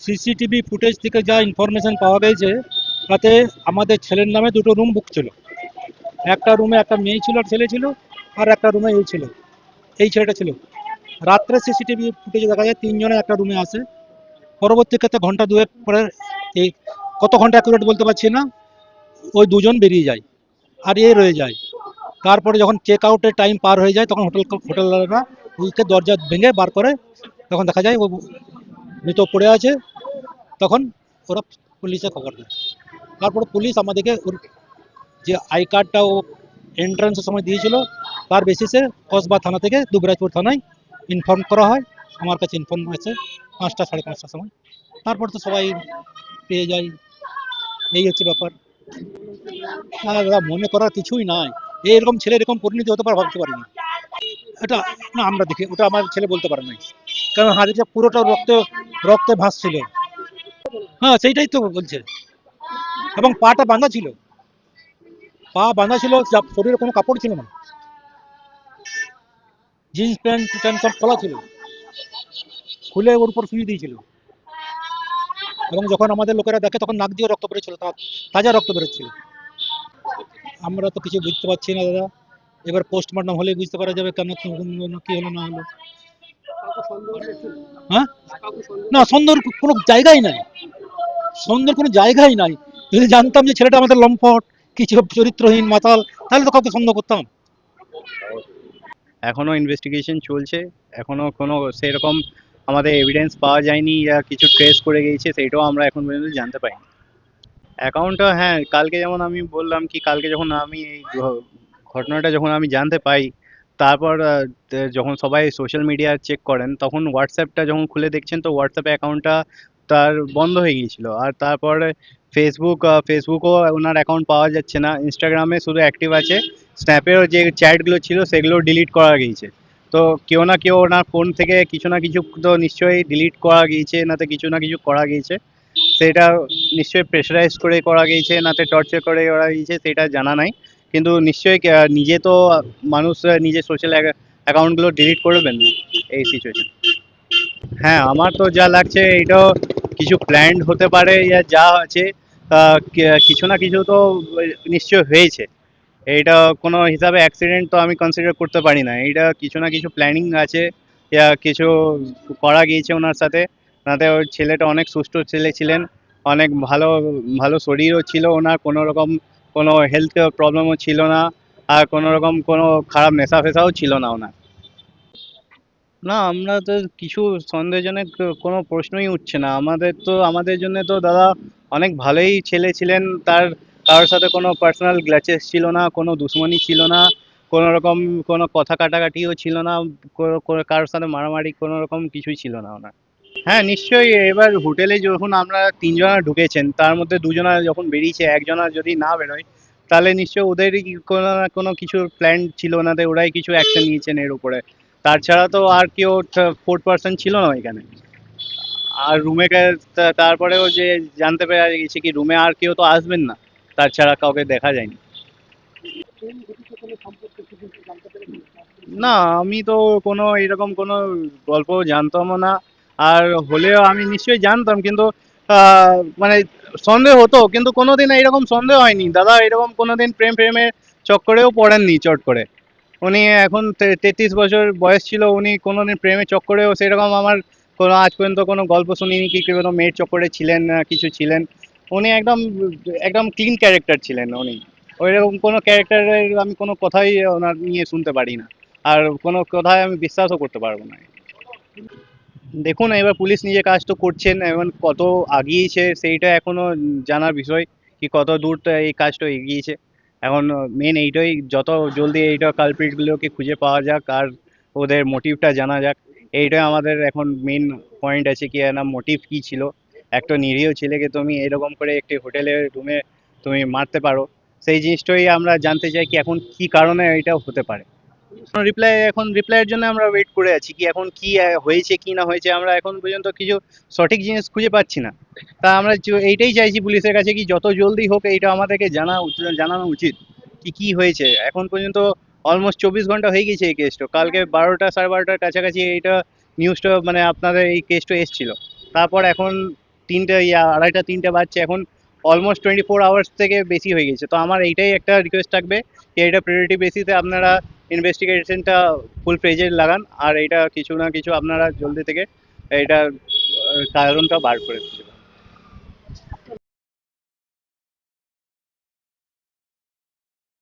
CCTV footage থেকে যা information পাওয়া গেছে তাতে আমাদের ছেলের নামে দুটো রুম বুক ছিল। একটা রুমে একটা মেয়ে ছিল আর ছেলে ছিল, আর একটা রুমে এই ছিল, এই ছেলেটা ছিল। রাত্রে সিসিটিভি ফুটেজে দেখা যায় তিনজনে একটা রুমে আসে। পরবর্তী ক্ষেত্রে ঘন্টা দুয়েক পরে, এই কত ঘন্টা অ্যাকুরেট বলতে পারছি না, ওই দুজন বেরিয়ে যায় আর এ রয়ে যায়। তারপরে যখন চেক আউটের টাইম পার হয়ে যায় তখন হোটেলওয়ালারা ওইকে দরজা ভেঙে বার করে, তখন দেখা যায় ও মৃত পড়ে আছে। তখন ওরা পুলিশে খবর দেয়। তারপরে পুলিশ আমাদেরকে ওর যে আই কার্ডটা ও এন্ট্রান্সের সময় দিয়েছিল তার বেসিসে কসবা থানা থেকে দুবরাজপুর থানায় ইনফর্ম করা হয়। আমার কাছে ইনফর্ম আছে 5টা 5:30টার সময়। তারপর তো সবাই পেয়ে যায়, এই হচ্ছে ব্যাপার। আর দাদা মনে করার কিছুই নাই, এরকম ছেলে এরকম পরিণতি হতে পারে ভাবতে পারি না। এটা না, আমরা দেখি ওটা আমার ছেলে বলতে পারে নাই, কারণ হাড়িটা পুরোটা রক্তে রক্তে ভাসছিল। হ্যাঁ সেইটাই তো বলছে। এবং পাটা বাঁধা ছিল, পা বাঁধা ছিল, শরীরে কোনো কাপড় ছিল না, জিন্স প্যান্ট ট্যান্ট সব খোলা ছিল, খুলে ওর উপর শুয়ে দিয়েছিল। এবং যখন আমাদের লোকেরা দেখে তখন নাক দিয়ে রক্ত বেরোচ্ছিল, তাজা রক্ত বেরোচ্ছিল। আমরা তো কিছু বুঝতে পারছি না দাদা, এবার পোস্টমর্টম হলে বুঝতে পারা যাবে কেন কি হলো কি হলো না হলো। হ্যাঁ, না সন্দেহের কোনো জায়গাই নাই, সন্দেহের কোনো জায়গাই নাই। যদি জানতাম যে ছেলেটা আমাদের লম্পট, কিছু চরিত্রহীন মাতাল, তাহলে তো কাউকে সন্দেহ করতাম। এখনো ইনভেস্টিগেশন চলছে, এখনো কোনো সেরকম আমাদের এভিডেন্স পাওয়া যায়নি, কিছু ট্রেস করে গিয়েছে সেইটাও আমরা এখন পর্যন্ত জানতে পারিনি। অ্যাকাউন্টটা, হ্যাঁ, কালকে যেমন আমি বললাম কি কালকে যখন আমি এই ঘটনাটা যখন আমি জানতে পাই, তারপর যখন সবাই সোশ্যাল মিডিয়া চেক করেন তখন হোয়াটসঅ্যাপটা যখন খুলে দেখছেন তো হোয়াটসঅ্যাপে অ্যাকাউন্টটা তার বন্ধ হয়ে গিয়েছিল। আর তারপরে ফেসবুকও ওনার অ্যাকাউন্ট পাওয়া যাচ্ছে না, ইনস্টাগ্রামে শুধু অ্যাক্টিভ আছে, স্ন্যাপেও যে চ্যাটগুলো ছিল সেগুলো ডিলিট করা গিয়েছে। তো কেউ না কেউ ওনার ফোন থেকে কিছু না কিছু তো নিশ্চয়ই ডিলিট করা গিয়েছে, না তো কিছু না কিছু করা গিয়েছে। সেটা নিশ্চয়ই প্রেশারাইজ করে করা গিয়েছে, নাতে টর্চার করে করা গিয়েছে সেটা জানা নাই। কিন্তু নিশ্চয়ই নিজে তো মানুষ নিজের সোশ্যাল অ্যাকাউন্টগুলো ডিলিট করবেন না এই সিচুয়েশন। হ্যাঁ, আমার তো যা লাগছে এটাও কিছু প্ল্যান্ড হতে পারে, ইয়া যা আছে কিছু না কিছু তো নিশ্চয় হয়েছে। এইটা কোনো হিসাবে অ্যাক্সিডেন্ট তো আমি কনসিডার করতে পারি না, এইটা কিছু না কিছু প্ল্যানিং আছে, ইয়া কিছু করা গিয়েছে ওনার সাথে। তাতে ওর ছেলেটা অনেক সুস্থ ছেলে ছিলেন, অনেক ভালো ভালো শরীরও ছিল ওনার, কোনো রকম কোনো হেলথ প্রবলেমও ছিল না, আর কোনো রকম কোনো খারাপ নেশা ফেশাও ছিল না ওনার। না, আমরা তো কিছু সন্দেহজনক কোনো প্রশ্নই উঠছে না আমাদের তো। আমাদের জন্য তো দাদা অনেক ভালোই ছেলে ছিলেন, তার কারোর সাথে কোনো পার্সোনাল গ্ল্যাচেস ছিল না, কোনো দুশ্মনী ছিল না, কোনো রকম কোনো কথা কাটাকাটিও ছিল না, কারোর সাথে মারামারি কোনো রকম কিছুই ছিল না ওনার। হ্যাঁ নিশ্চয়ই, এবার হোটেলে যখন আমরা তিনজনা ঢুকেছেন তার মধ্যে দুজনা যখন বেরিয়েছে, একজনা যদি না বেরোয় তাহলে নিশ্চয়ই ওদেরই কোনো না কোনো কিছু প্ল্যান ছিল, ওনাদের ওরাই কিছু অ্যাকশন নিয়েছেন এর উপরে। তাছাড়া তো আর কেউ ফোর্থ পার্সন ছিল না এখানে। আর রুমে তারপরেও যে জানতে পেরে গেছি কি রুমে আর কেউ তো আসবেন না, তাছাড়া কাউকে দেখা যায়নি। না, আমি তো কোনো এরকম কোনো গল্প জানতামও না, আর হলেও আমি নিশ্চয়ই জানতাম, কিন্তু মানে সন্দেহ হতো, কিন্তু কোনোদিন এরকম সন্দেহ হয়নি দাদা, এরকম কোনোদিন প্রেমের চক্করেও পড়েননি চট করে। উনি এখন 33 বছর বয়স ছিল, উনি কোনোদিন প্রেমের চক্করেও সেরকম আমার কোনো আজ পর্যন্ত কোনো গল্প শুনিনি কি কোনো মেয়ের চক্করে ছিলেন কিছু ছিলেন। উনি একদম একদম ক্লিন ক্যারেক্টার ছিলেন উনি। ওইরকম কোনো ক্যারেক্টারের আমি কোনো কথাই ওনার নিয়ে শুনতে পারি না, আর কোনো কথায় আমি বিশ্বাসও করতে পারবো না। দেখুন, এবার পুলিশ নিজে কাজ তো করছেন, এখন কত আগিয়েছে সেইটা এখনো জানার বিষয়, কি কত দূর তো এই কাজটা এগিয়েছে। এখন মেন এইটাই, যত জলদি এইটা কালপ্রিটগুলোকে খুঁজে পাওয়া যাক আর ওদের মোটিভটা জানা যাক, এইটাই আমাদের এখন মেন পয়েন্ট আছে, কি না মোটিভ কী ছিল। একটা নিরীহ ছেলেকে তুমি এরকম করে একটি হোটেলের রুমে তুমি মারতে পারো, সেই জিনিসটাই আমরা জানতে চাই, কি এখন কি কারণে এটা হতে পারে। এখন রিপ্লাইয়ের জন্য আমরা ওয়েট করে আছি, কি এখন কি হয়েছে কি না হয়েছে আমরা এখন পর্যন্ত কিছু সঠিক জিনিস খুঁজে পাচ্ছি না। তা আমরা এইটাই চাইছি পুলিশের কাছে, কি যত জলদি হোক এইটা আমাদেরকে জানানো উচিত, কি কি হয়েছে। এখন পর্যন্ত অলমোস্ট 24 ঘন্টা হয়ে গেছে এই কেসটা, কালকে 12টা 12:30টার কাছাকাছি এইটা নিউজটা মানে আপনাদের এই কেসটা এসছিল। তারপর এখন আড়াইটা 3টে বাজছে, এখন অলমোস্ট 24 আওয়ার্স থেকে বেশি হয়ে গেছে। তো আমার এইটাই একটা রিকোয়েস্ট থাকবে যে এটা প্রায়োরিটি বেসিসে আপনারা ইনভেস্টিগেশনটা ফুল প্রেজে লাগান, আর এটা কিছু না কিছু আপনারা জলদি থেকে এটা কারণটা বার করে দিন।